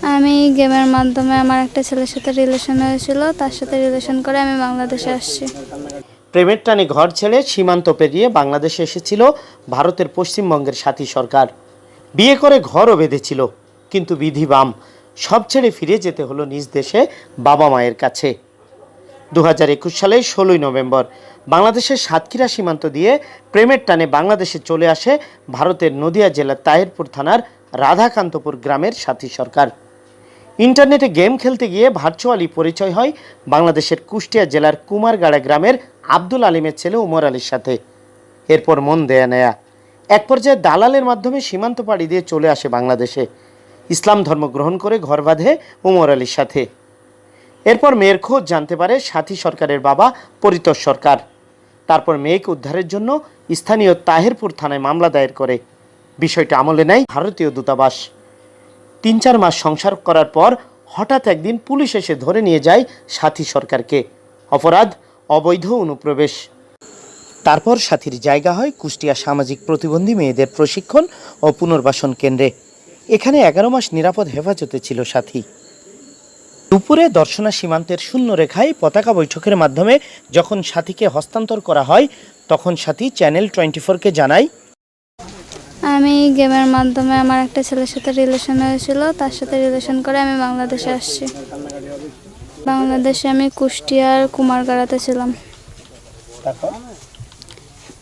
আমি গেমের মাধ্যমে আমার একটা ছেলের সাথে রিলেশন হয়েছিল, তার সাথে রিলেশন করে আমি বাংলাদেশে আসছি। প্রেমের টানে ঘর ছেড়ে সীমান্ত পেরিয়ে বাংলাদেশে এসেছিল ভারতের পশ্চিমবঙ্গের সাথী সরকার। বিয়ে করে ঘরও বেঁধেছিল, কিন্তু বিধি বাম, সব ছেড়ে ফিরে যেতে হলো নিজ দেশে বাবা মায়ের কাছে। 2021 সালের 16 নভেম্বর বাংলাদেশের সাতক্ষীরা সীমান্ত দিয়ে প্রেমের টানে বাংলাদেশে চলে আসে ভারতের নদিয়া জেলার তাহিরপুর থানার রাধাকান্তপুর গ্রামের সাথী সরকার। ইন্টারনেটে গেম খেলতে গিয়ে ভার্চুয়ালি পরিচয় হয় বাংলাদেশের কুষ্টিয়া জেলার কুমারগাড়া গ্রামের আব্দুল আলিমের ছেলে উমর আলীর সাথে। এরপর মন দেয়া নেয়া, এক পর্যায়ে দালালের মাধ্যমে সীমান্ত পাড়ি দিয়ে চলে আসে বাংলাদেশে। ইসলাম ধর্ম গ্রহণ করে ঘর বাঁধে উমর আলীর সাথে। এরপর মেয়ের খোঁজ জানতে পারে সাথী সরকারের বাবা পরিতোষ সরকার। তারপর মেয়েকে উদ্ধারের জন্য স্থানীয় তাহিরপুর থানায় মামলা দায়ের করে। বিষয়টা আমলে নেয় ভারতীয় দূতাবাস। 3-4 মাস সংসার করার পর হঠাৎ একদিন পুলিশ এসে ধরে নিয়ে যায় সাথী সরকারকে। অপরাধ অবৈধ অনুপ্রবেশ। তারপর সাথীর জায়গা হয় কুষ্টিয়া সামাজিক প্রতিবন্ধী মেয়েদের প্রশিক্ষণ ও পুনর্বাসন কেন্দ্রে। এখানে 11 মাস নিরাপদ হেফাজতে ছিল সাথী। দুপুরে দর্শনা সীমান্তের শূন্য রেখায় পতাকা বৈঠকের মাধ্যমে যখন সাথীকে হস্তান্তর করা হয়, তখন সাথী চ্যানেল 24-কে জানায়, আমি গেমের মাধ্যমে আমার একটা ছেলের সাথে রিলেশন হয়েছিল, তার সাথে রিলেশন করে আমি বাংলাদেশে আসছি। বাংলাদেশে আমি কুষ্টিয়ার কুমারগাড়াতে ছিলাম।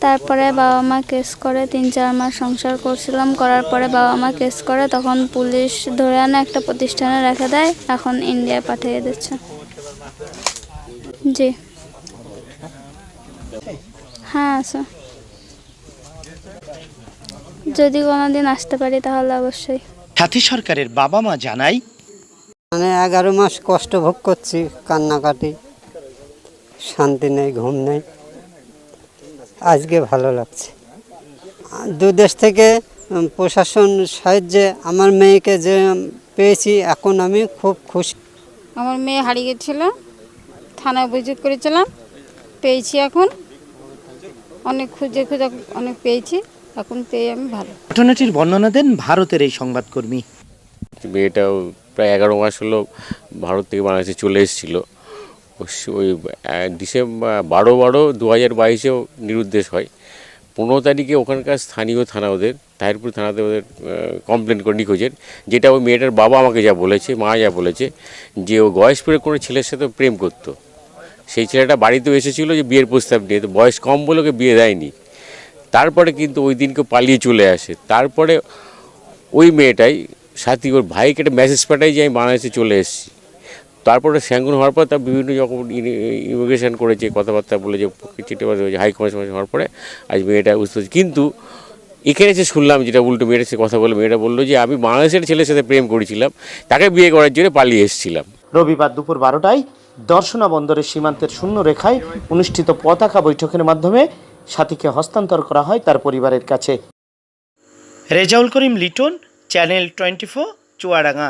তারপরে বাবা মা কেস করে 3-4 মাস সংসার করছিলাম। করার পরে বাবা মা কেস করে, তখন পুলিশ ধরে আনে একটা প্রতিষ্ঠানে রেখে দেয়। এখন ইন্ডিয়ায় পাঠিয়ে দিচ্ছে। জি হ্যাঁ আছে, যদি কোনোদিন আসতে পারি তাহলে অবশ্যই। সাথী সরকারের বাবা মা জানায়, 11 মাস কষ্ট ভোগ করছি, কান্নাকাটি, শান্তি নেই, ঘুম নেই। আজকে ভালো লাগছে। দুদেশ থেকে প্রশাসন সাহায্যে আমার মেয়েকে যে পেয়েছি, এখন আমি খুব খুশি। আমার মেয়ে হারিয়ে গেছিল, থানায় অভিযোগ করেছিলাম, পেয়েছি। এখন অনেক খুঁজে অনেক পেয়েছি, এখন পেয়ে আমি ভালো। ঘটনাটির বর্ণনা দেন ভারতের এই সংবাদকর্মী। মেয়েটাও প্রায় 11 মাস হলো ভারত থেকে বাংলাদেশে চলে এসেছিল। ওই ডিসেম্বর 12/12/2022-এও নিরুদ্দেশ হয়। 15 তারিখে ওখানকার স্থানীয় থানা, ওদের তাহিরপুর থানাতে ওদের কমপ্লেন করে নিখোঁজের, যেটা ওই মেয়েটার বাবা আমাকে যা বলেছে, মা যা বলেছে, যে ও গয়েশপুরে কোনো ছেলের সাথে প্রেম করতো। সেই ছেলেটা বাড়িতেও এসেছিলো যে বিয়ের প্রস্তাব নিয়ে, তো বয়স কম বলে ওকে বিয়ে দেয়নি। তারপরে কিন্তু ওই দিনকে পালিয়ে চলে আসে। তারপরে ওই মেয়েটাই সাথী ওর ভাইকে একটা মেসেজ পাঠায় যে আমি বাংলাদেশে চলে এসেছি। তারপরে স্যাংশন হওয়ার পর তার বিভিন্ন যখন ইমিগ্রেশন করেছে, কথাবার্তা বলে যে চিঠি হয়েছে, হাই কমিশন হওয়ার পরে আজ মেয়েটা বুঝতে পারছি। কিন্তু এখানে এসে শুনলাম যেটা উল্টো, মেয়েটার সাথে কথা বলে মেয়েটা বললো যে আমি বাংলাদেশের ছেলের সাথে প্রেম করেছিলাম, তাকে বিয়ে করার জন্য পালিয়ে এসেছিলাম। রবিবার দুপুর 12টায় দর্শনা বন্দরের সীমান্তের শূন্য রেখায় অনুষ্ঠিত পতাকা বৈঠকের মাধ্যমে সাথীকে হস্তান্তর করা হয় তার পরিবারের কাছে। রেজাউল করিম লিটন, চ্যানেল 24, চুয়াডাঙ্গা।